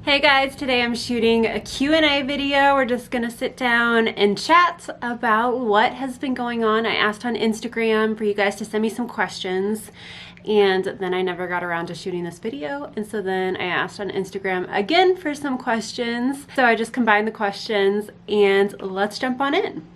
Hey guys, today I'm shooting a Q&A video. We're just gonna sit down and chat about what has been going on. I asked on Instagram for you guys to send me some questions, and then I never got around to shooting this video, and so then I asked on Instagram again for some questions. So I just combined the questions and let's jump on in.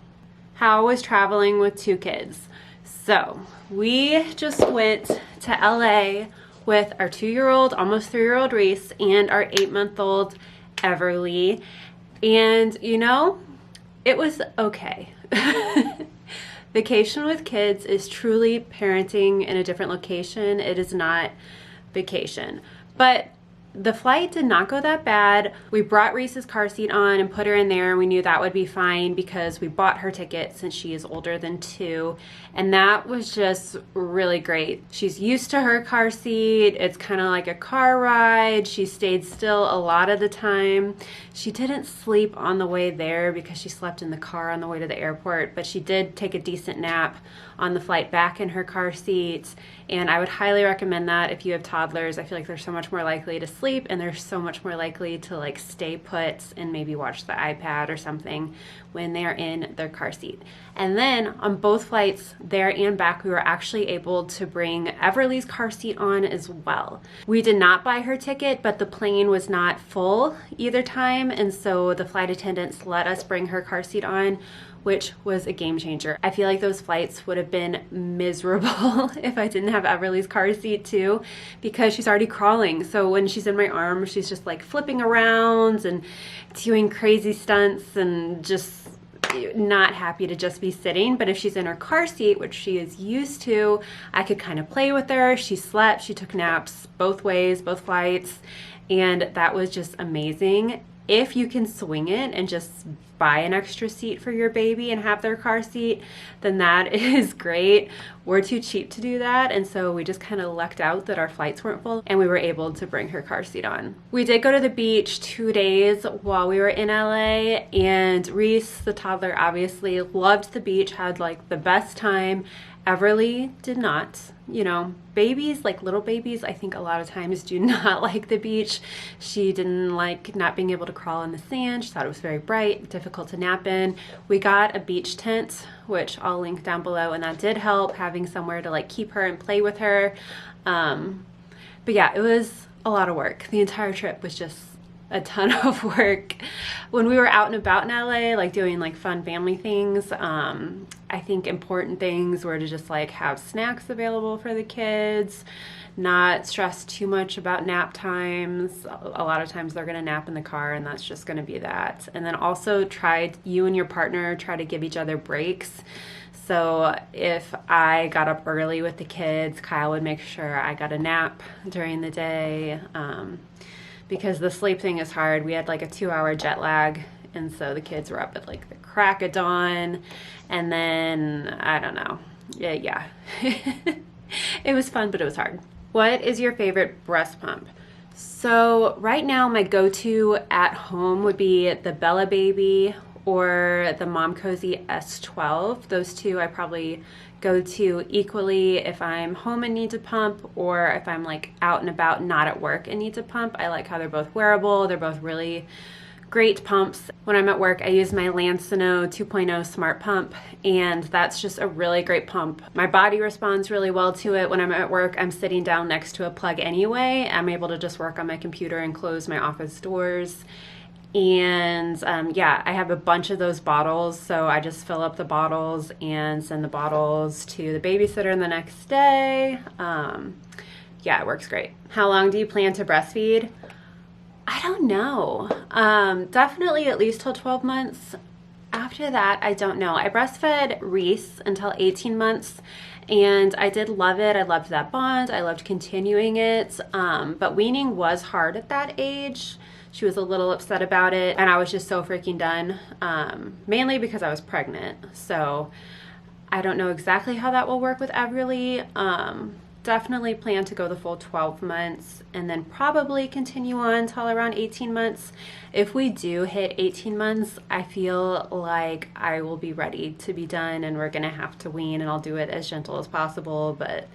How was traveling with two kids? So we just went to LA with our 2-year-old, almost 3-year-old Reese and our 8-month-old Everly. And you know, it was okay. Vacation with kids is truly parenting in a different location. It is not vacation. But the flight did not go that bad. We brought Reese's car seat on and put her in there. We knew that would be fine because we bought her ticket since she is older than 2. And that was just really great. She's used to her car seat. It's kind of like a car ride. She stayed still a lot of the time. She didn't sleep on the way there because she slept in the car on the way to the airport, but she did take a decent nap on the flight back in her car seat. And I would highly recommend that if you have toddlers. I feel like they're so much more likely to sleep and they're so much more likely to like stay put and maybe watch the iPad or something when they are in their car seat. And then on both flights there and back, we were actually able to bring Everly's car seat on as well. We did not buy her ticket, but the plane was not full either time, and so the flight attendants let us bring her car seat on, which was a game changer. I feel like those flights would have been miserable if I didn't have Everly's car seat too, because she's already crawling. So when she's in my arms, she's just like flipping around and doing crazy stunts and just not happy to just be sitting. But if she's in her car seat, which she is used to, I could kind of play with her. She slept, she took naps both ways, both flights, and that was just amazing. If you can swing it and just buy an extra seat for your baby and have their car seat, then that is great. We're too cheap to do that, and so we just kind of lucked out that our flights weren't full and we were able to bring her car seat on. We did go to the beach 2 days while we were in LA, and Reese, the toddler, obviously loved the beach, had like the best time. Everly did not. You know, babies, like little babies, I think a lot of times do not like the beach. She didn't like not being able to crawl in the sand. She thought it was very bright, difficult to nap in. We got a beach tent, which I'll link down below, and that did help, having somewhere to like keep her and play with her. But yeah, it was a lot of work. The entire trip was just a ton of work. When we were out and about in LA, like doing like fun family things, I think important things were to just like have snacks available for the kids, not stress too much about nap times. A lot of times they're gonna nap in the car, and that's just gonna be that. And then also you and your partner try to give each other breaks. So if I got up early with the kids, Kyle would make sure I got a nap during the day. Because the sleep thing is hard. We had like a 2-hour jet lag, and so the kids were up at like the crack of dawn, and then I don't know. Yeah. It was fun, but it was hard. What is your favorite breast pump? So right now my go-to at home would be the Bella Baby or the Mom Cozy S12. Those two I probably go to equally if I'm home and need to pump, or if I'm like out and about not at work and need to pump. I like how they're both wearable. They're both really great pumps. When I'm at work, I use my Lancino 2.0 smart pump, and that's just a really great pump. My body responds really well to it. When I'm at work, I'm sitting down next to a plug anyway. I'm able to just work on my computer and close my office doors. And yeah, I have a bunch of those bottles, so I just fill up the bottles and send the bottles to the babysitter the next day. Yeah, it works great. How long do you plan to breastfeed? I don't know. Definitely at least till 12 months. After that, I don't know. I breastfed Reese until 18 months, and I did love it. I loved that bond. I loved continuing it, but weaning was hard at that age. She was a little upset about it, and I was just so freaking done, mainly because I was pregnant. So I don't know exactly how that will work with Everly. Definitely plan to go the full 12 months and then probably continue on till around 18 months. If we do hit 18 months, I feel like I will be ready to be done, and we're gonna have to wean, and I'll do it as gentle as possible. But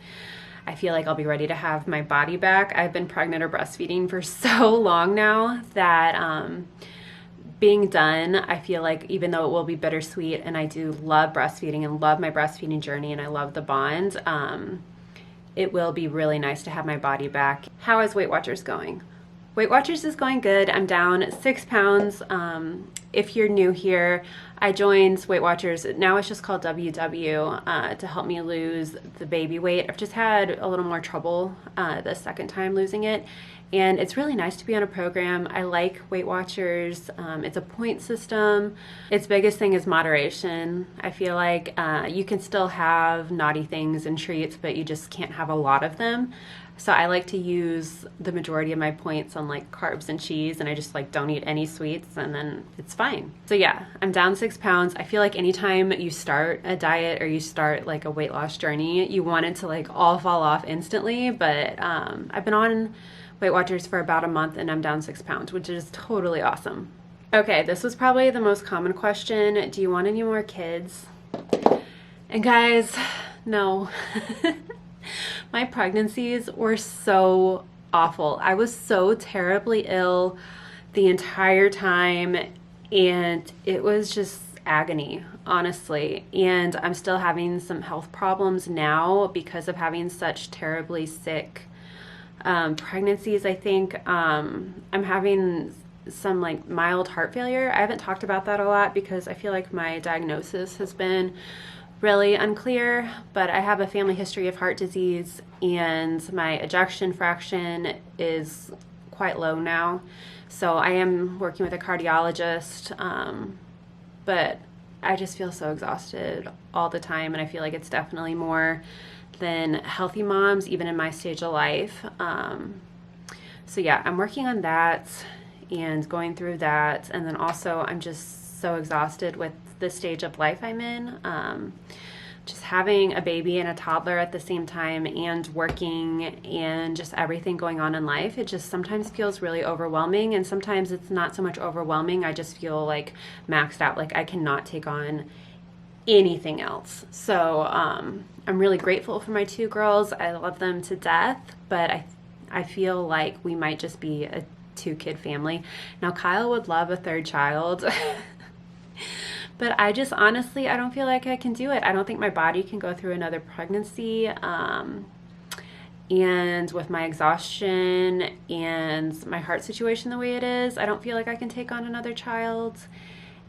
I feel like I'll be ready to have my body back. I've been pregnant or breastfeeding for so long now that being done, I feel like even though it will be bittersweet, and I do love breastfeeding and love my breastfeeding journey and I love the bond, it will be really nice to have my body back. How is Weight Watchers going? Weight Watchers is going good. I'm down 6 pounds. If you're new here, I joined Weight Watchers. Now it's just called WW to help me lose the baby weight. I've just had a little more trouble the second time losing it. And it's really nice to be on a program. I like Weight Watchers. It's a point system. Its biggest thing is moderation. I feel like you can still have naughty things and treats, but you just can't have a lot of them. So I like to use the majority of my points on like carbs and cheese, and I just like don't eat any sweets, and then it's fine. So yeah, I'm down 6 pounds. I feel like anytime you start a diet or you start like a weight loss journey, you want it to like all fall off instantly, but I've been on Weight Watchers for about a month and I'm down 6 pounds, which is totally awesome. Okay, this was probably the most common question. Do you want any more kids? And guys, no. My pregnancies were so awful. I was so terribly ill the entire time, and it was just agony, honestly. And I'm still having some health problems now because of having such terribly sick pregnancies. I think I'm having some like mild heart failure. I haven't talked about that a lot because I feel like my diagnosis has been really unclear, but I have a family history of heart disease and my ejection fraction is quite low now. So I am working with a cardiologist, but I just feel so exhausted all the time, and I feel like it's definitely more than healthy moms, even in my stage of life. So yeah, I'm working on that and going through that, and then also I'm just so exhausted with the stage of life I'm in. Just having a baby and a toddler at the same time and working and just everything going on in life, it just sometimes feels really overwhelming, and sometimes it's not so much overwhelming. I just feel like maxed out, like I cannot take on anything else. So I'm really grateful for my 2 girls. I love them to death, but I feel like we might just be a 2-kid family. Now Kyle would love a 3rd child. But I just honestly, I don't feel like I can do it. I don't think my body can go through another pregnancy. And with my exhaustion and my heart situation the way it is, I don't feel like I can take on another child.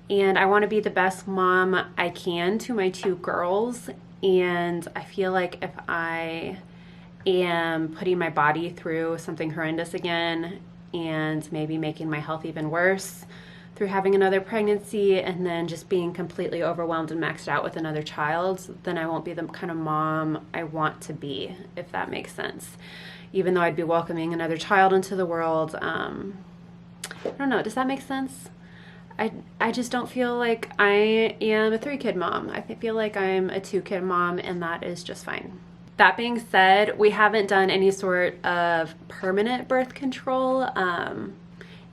And I want to be the best mom I can to my 2 girls. And I feel like if I am putting my body through something horrendous again and maybe making my health even worse through having another pregnancy and then just being completely overwhelmed and maxed out with another child, then I won't be the kind of mom I want to be, if that makes sense. Even though I'd be welcoming another child into the world. I don't know, does that make sense? I just don't feel like I am a 3-kid mom. I feel like I'm a 2-kid mom, and that is just fine. That being said, we haven't done any sort of permanent birth control,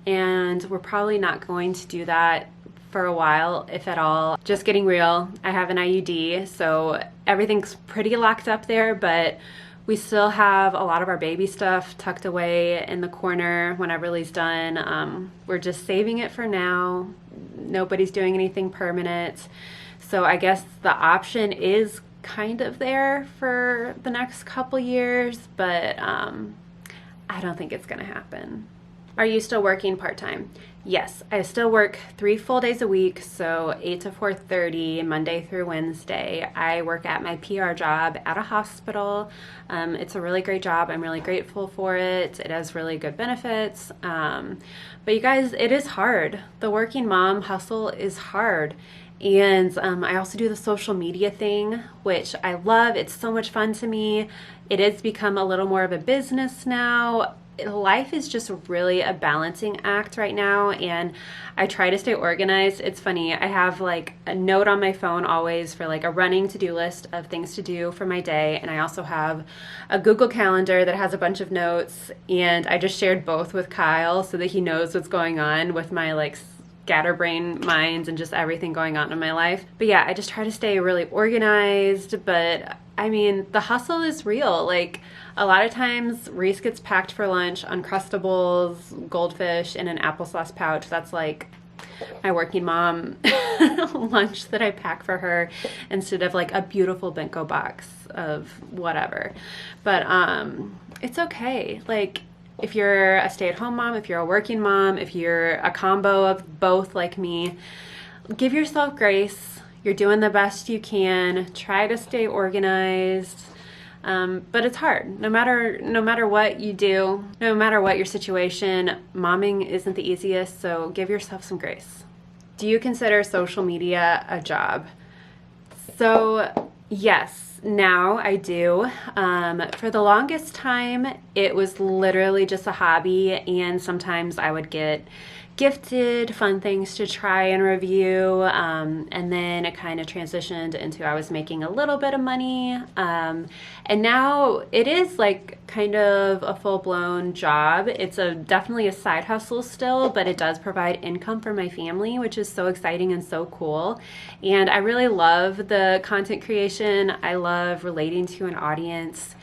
and we're probably not going to do that for a while, if at all. Just getting real, I have an IUD, so everything's pretty locked up there, but we still have a lot of our baby stuff tucked away in the corner when Everly's done. We're just saving it for now. Nobody's doing anything permanent. So I guess the option is kind of there for the next couple years, but I don't think it's gonna happen. Are you still working part-time? Yes, I still work 3 full days a week, so 8 to 4:30, Monday through Wednesday. I work at my PR job at a hospital. It's a really great job. I'm really grateful for it. It has really good benefits. But you guys, it is hard. The working mom hustle is hard. And I also do the social media thing, which I love. It's so much fun to me. It has become a little more of a business now. Life is just really a balancing act right now, and I try to stay organized. It's funny, I have like a note on my phone always for like a running to-do list of things to do for my day, and I also have a Google Calendar that has a bunch of notes, and I just shared both with Kyle so that he knows what's going on with my like scatterbrain minds and just everything going on in my life. But yeah, I just try to stay really organized, but I mean, the hustle is real. Like, a lot of times Reese gets packed for lunch Uncrustables, goldfish, and an applesauce pouch. That's like my working mom lunch that I pack for her instead of like a beautiful bento box of whatever. But it's okay. Like, if you're a stay-at-home mom, if you're a working mom, if you're a combo of both like me, give yourself grace. You're doing the best you can. Try to stay organized. But it's hard. No matter what you do, no matter what your situation, momming isn't the easiest, so give yourself some grace. Do you consider social media a job? So, yes, now I do. For the longest time, it was literally just a hobby, and sometimes I would get gifted fun things to try and review, and then it kind of transitioned into I was making a little bit of money, and now it is like kind of a full-blown job. It's definitely a side hustle still, but it does provide income for my family, which is so exciting and so cool. And I really love the content creation. I love relating to an audience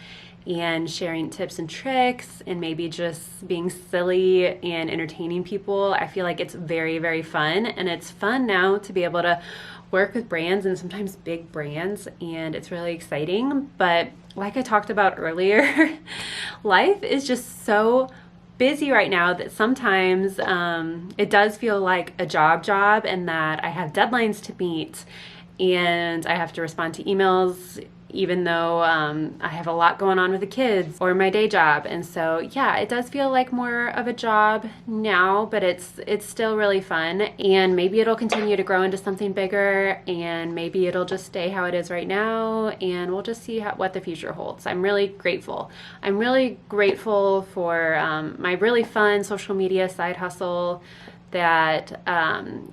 and sharing tips and tricks and maybe just being silly and entertaining people. I feel like it's very, very fun, and it's fun now to be able to work with brands and sometimes big brands, and it's really exciting. But like I talked about earlier, life is just so busy right now that sometimes it does feel like a job, and that I have deadlines to meet and I have to respond to emails even though I have a lot going on with the kids or my day job. And so, yeah, it does feel like more of a job now, but it's still really fun. And maybe it'll continue to grow into something bigger, and maybe it'll just stay how it is right now, and we'll just see what the future holds. I'm really grateful. I'm really grateful for my really fun social media side hustle that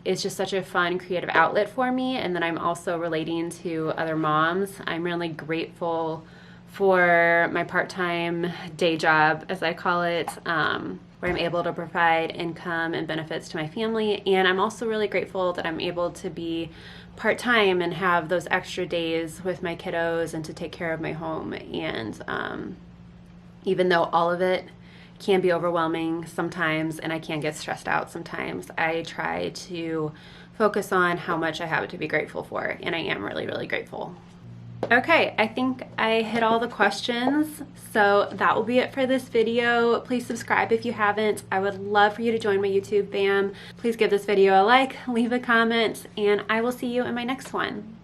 is just such a fun creative outlet for me, and then I'm also relating to other moms. I'm really grateful for my part-time day job, as I call it, where I'm able to provide income and benefits to my family. And I'm also really grateful that I'm able to be part-time and have those extra days with my kiddos and to take care of my home. And even though all of it can be overwhelming sometimes, and I can get stressed out sometimes, I try to focus on how much I have to be grateful for, and I am really, really grateful. Okay, I think I hit all the questions, so that will be it for this video. Please subscribe if you haven't. I would love for you to join my YouTube fam. Please give this video a like, leave a comment, and I will see you in my next one.